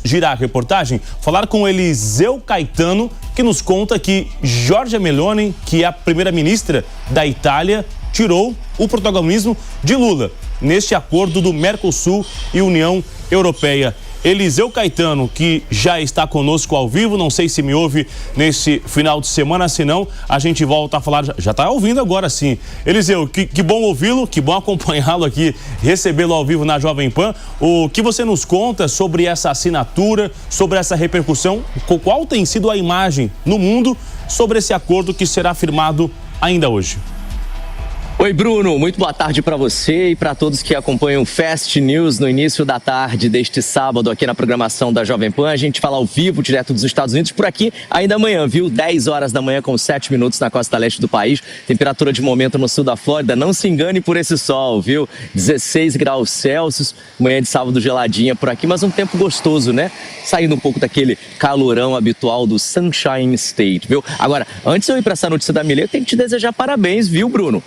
girar a reportagem, falar com Eliseu Caetano, que nos conta que Giorgia Meloni, que é a primeira-ministra da Itália, tirou o protagonismo de Lula neste acordo do Mercosul e União Europeia. Eliseu Caetano, que já está conosco ao vivo, não sei se me ouve nesse final de semana, senão a gente volta a falar, já está ouvindo agora sim. Eliseu, que bom ouvi-lo, que bom acompanhá-lo aqui, recebê-lo ao vivo na Jovem Pan. O que você nos conta sobre essa assinatura, sobre essa repercussão, qual tem sido a imagem no mundo sobre esse acordo que será firmado ainda hoje? Oi, Bruno, muito boa tarde para você e para todos que acompanham o Fast News no início da tarde deste sábado aqui na programação da Jovem Pan. A gente fala ao vivo, direto dos Estados Unidos, por aqui ainda amanhã, viu? 10 horas da manhã com 7 minutos na costa leste do país. Temperatura de momento no sul da Flórida, não se engane por esse sol, viu? 16 graus Celsius, manhã de sábado geladinha por aqui, mas um tempo gostoso, né? Saindo um pouco daquele calorão habitual do Sunshine State, viu? Agora, antes de eu ir para essa notícia da Milei, eu tenho que te desejar parabéns, viu, Bruno?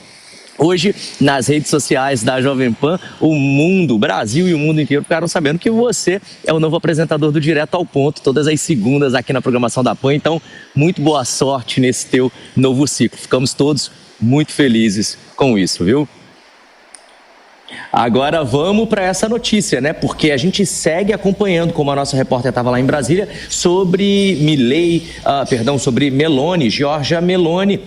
Hoje, nas redes sociais da Jovem Pan, o mundo, o Brasil e o mundo inteiro ficaram sabendo que você é o novo apresentador do Direto ao Ponto, todas as segundas aqui na programação da Pan. Então, muito boa sorte nesse teu novo ciclo. Ficamos todos muito felizes com isso, viu? Agora vamos para essa notícia, né? Porque a gente segue acompanhando, como a nossa repórter estava lá em Brasília, sobre sobre Meloni, Giorgia Meloni,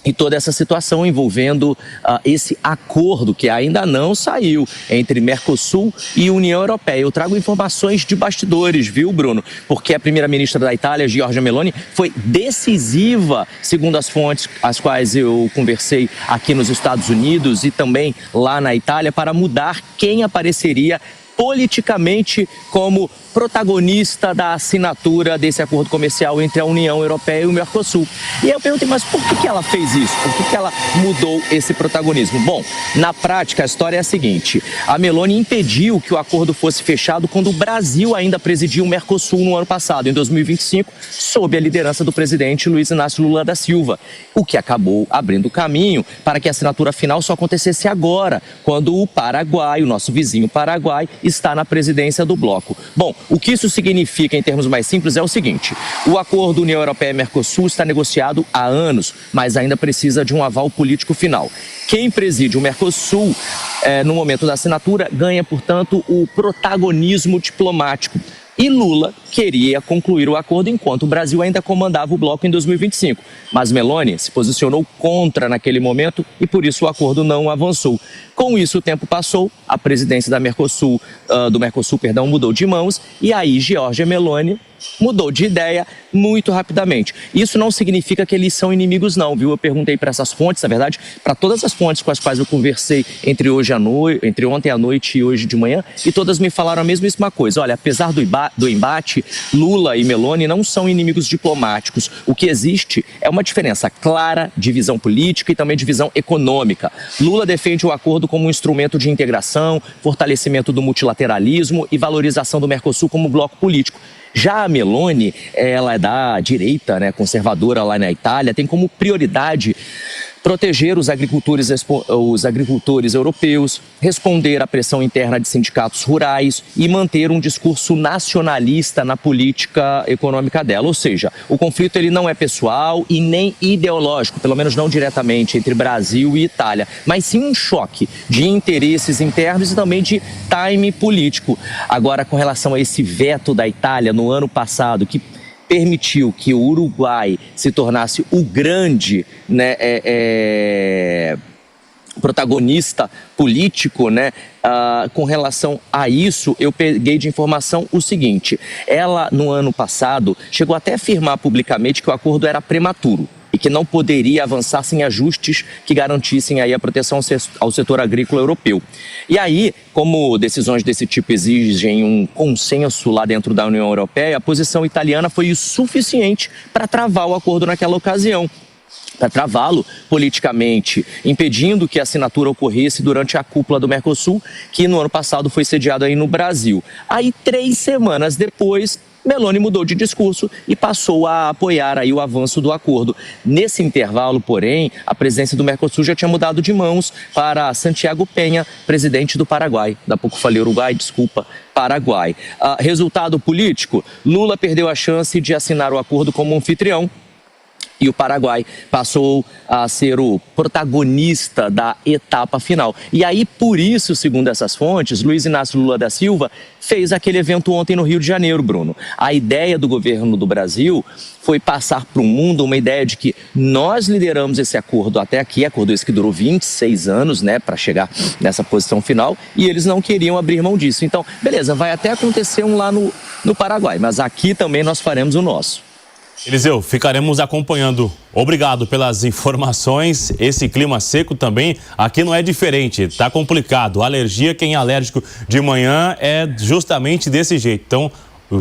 e toda essa situação envolvendo esse acordo que ainda não saiu entre Mercosul e União Europeia. Eu trago informações de bastidores, viu, Bruno? Porque a primeira-ministra da Itália, Giorgia Meloni, foi decisiva, segundo as fontes às quais eu conversei aqui nos Estados Unidos e também lá na Itália, para mudar quem apareceria politicamente como protagonista da assinatura desse acordo comercial entre a União Europeia e o Mercosul. E eu perguntei, mas por que ela fez isso? Por que ela mudou esse protagonismo? Bom, na prática, a história é a seguinte: a Meloni impediu que o acordo fosse fechado quando o Brasil ainda presidia o Mercosul no ano passado, em 2025, sob a liderança do presidente Luiz Inácio Lula da Silva, o que acabou abrindo caminho para que a assinatura final só acontecesse agora, quando o Paraguai, o nosso vizinho Paraguai, está na presidência do bloco. Bom, o que isso significa em termos mais simples é o seguinte: o acordo União Europeia-Mercosul está negociado há anos, mas ainda precisa de um aval político final. Quem preside o Mercosul, no momento da assinatura, ganha, portanto, o protagonismo diplomático. E Lula queria concluir o acordo enquanto o Brasil ainda comandava o bloco em 2025. Mas Meloni se posicionou contra naquele momento e por isso o acordo não avançou. Com isso o tempo passou, a presidência do Mercosul mudou de mãos e aí Giorgia Meloni mudou de ideia muito rapidamente. Isso não significa que eles são inimigos não, viu? Eu perguntei para essas fontes, na verdade, para todas as fontes com as quais eu conversei entre ontem à noite e hoje de manhã, e todas me falaram a mesma coisa. Olha, apesar do embate, Lula e Meloni não são inimigos diplomáticos. O que existe é uma diferença clara de visão política e também de visão econômica. Lula defende o acordo como um instrumento de integração, fortalecimento do multilateralismo e valorização do Mercosul como bloco político. Já a Meloni, ela é da direita, né, conservadora lá na Itália, tem como prioridade proteger os agricultores europeus, responder à pressão interna de sindicatos rurais e manter um discurso nacionalista na política econômica dela. Ou seja, o conflito ele não é pessoal e nem ideológico, pelo menos não diretamente, entre Brasil e Itália, mas sim um choque de interesses internos e também de time político. Agora, com relação a esse veto da Itália no ano passado, que permitiu que o Uruguai se tornasse o grande, né, protagonista político, né? Com relação a isso, eu peguei de informação o seguinte: ela, no ano passado, chegou até a afirmar publicamente que o acordo era prematuro e que não poderia avançar sem ajustes que garantissem aí a proteção ao setor agrícola europeu. E aí, como decisões desse tipo exigem um consenso lá dentro da União Europeia, a posição italiana foi o suficiente para travar o acordo naquela ocasião, para travá-lo politicamente, impedindo que a assinatura ocorresse durante a cúpula do Mercosul, que no ano passado foi sediado aí no Brasil. Aí, 3 semanas depois, Meloni mudou de discurso e passou a apoiar aí o avanço do acordo. Nesse intervalo, porém, a presidência do Mercosul já tinha mudado de mãos para Santiago Peña, presidente do Paraguai. Daqui a pouco falei Uruguai, desculpa, Paraguai. Resultado político, Lula perdeu a chance de assinar o acordo como anfitrião. E o Paraguai passou a ser o protagonista da etapa final. E aí, por isso, segundo essas fontes, Luiz Inácio Lula da Silva fez aquele evento ontem no Rio de Janeiro, Bruno. A ideia do governo do Brasil foi passar para o mundo uma ideia de que nós lideramos esse acordo até aqui, acordo esse que durou 26 anos, né, para chegar nessa posição final, e eles não queriam abrir mão disso. Então, beleza, vai até acontecer um lá no Paraguai, mas aqui também nós faremos o nosso. Eliseu, ficaremos acompanhando. Obrigado pelas informações. Esse clima seco também aqui não é diferente. Tá complicado. Alergia, quem é alérgico de manhã é justamente desse jeito. Então,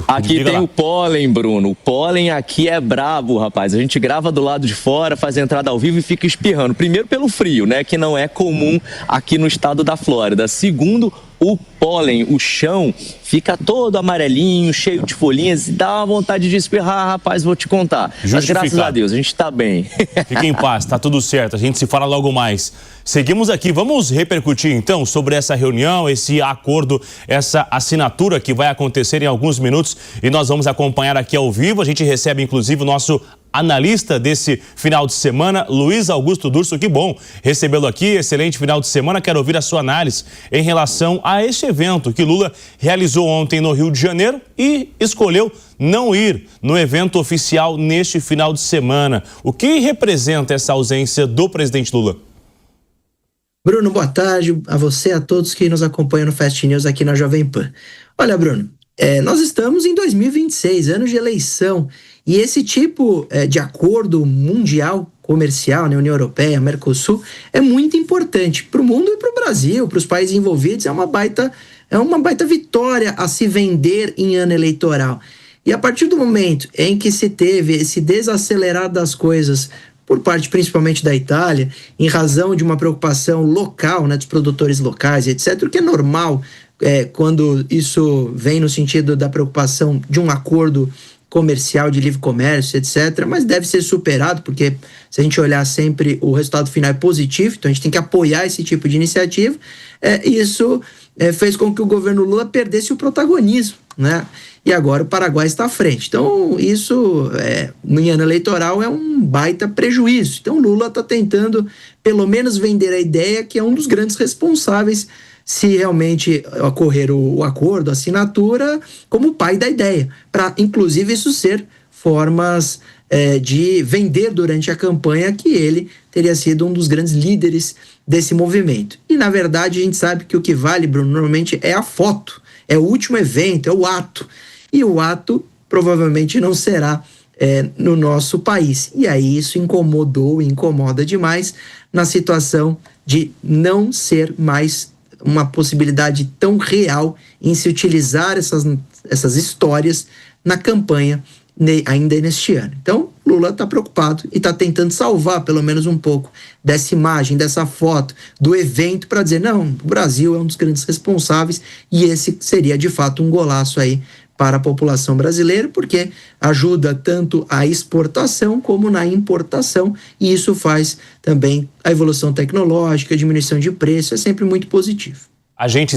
aqui tem o pólen, Bruno. O pólen aqui é brabo, rapaz. A gente grava do lado de fora, faz a entrada ao vivo e fica espirrando. Primeiro pelo frio, né? Que não é comum aqui no estado da Flórida. Segundo, o pólen, o chão, fica todo amarelinho, cheio de folhinhas e dá uma vontade de espirrar, rapaz, vou te contar. Mas graças a Deus, a gente tá bem. Fique em paz, tá tudo certo, a gente se fala logo mais. Seguimos aqui, vamos repercutir então sobre essa reunião, esse acordo, essa assinatura que vai acontecer em alguns minutos e nós vamos acompanhar aqui ao vivo. A gente recebe inclusive o nosso analista desse final de semana, Luiz Augusto Durso. Que bom recebê-lo aqui, excelente final de semana. Quero ouvir a sua análise em relação a este evento que Lula realizou ontem no Rio de Janeiro e escolheu não ir no evento oficial neste final de semana. O que representa essa ausência do presidente Lula? Bruno, boa tarde a você, a todos que nos acompanham no Fast News aqui na Jovem Pan. Olha, Bruno, nós estamos em 2026, ano de eleição, e esse tipo de acordo mundial, comercial, né, União Europeia, Mercosul, é muito importante para o mundo e para o Brasil, para os países envolvidos. É uma baita vitória a se vender em ano eleitoral. E a partir do momento em que se teve esse desacelerar das coisas por parte principalmente da Itália, em razão de uma preocupação local, né, dos produtores locais, etc., o que é normal quando isso vem no sentido da preocupação de um acordo comercial, de livre comércio, etc., mas deve ser superado, porque se a gente olhar sempre o resultado final é positivo, então a gente tem que apoiar esse tipo de iniciativa. Isso fez com que o governo Lula perdesse o protagonismo, né? E agora o Paraguai está à frente. Então isso, no ano eleitoral, é um baita prejuízo. Então Lula está tentando, pelo menos, vender a ideia que é um dos grandes responsáveis se realmente ocorrer o acordo, a assinatura, como pai da ideia, para, inclusive, isso ser formas de vender durante a campanha que ele teria sido um dos grandes líderes desse movimento. E, na verdade, a gente sabe que o que vale, Bruno, normalmente é a foto, é o último evento, é o ato. E o ato provavelmente não será no nosso país. E aí isso incomodou e incomoda demais na situação de não ser mais uma possibilidade tão real em se utilizar essas histórias na campanha ainda neste ano. Então, Lula está preocupado e está tentando salvar pelo menos um pouco dessa imagem, dessa foto, do evento, para dizer, não, o Brasil é um dos grandes responsáveis e esse seria de fato um golaço aí para a população brasileira, porque ajuda tanto a exportação como na importação, e isso faz também a evolução tecnológica, a diminuição de preço, é sempre muito positivo. A gente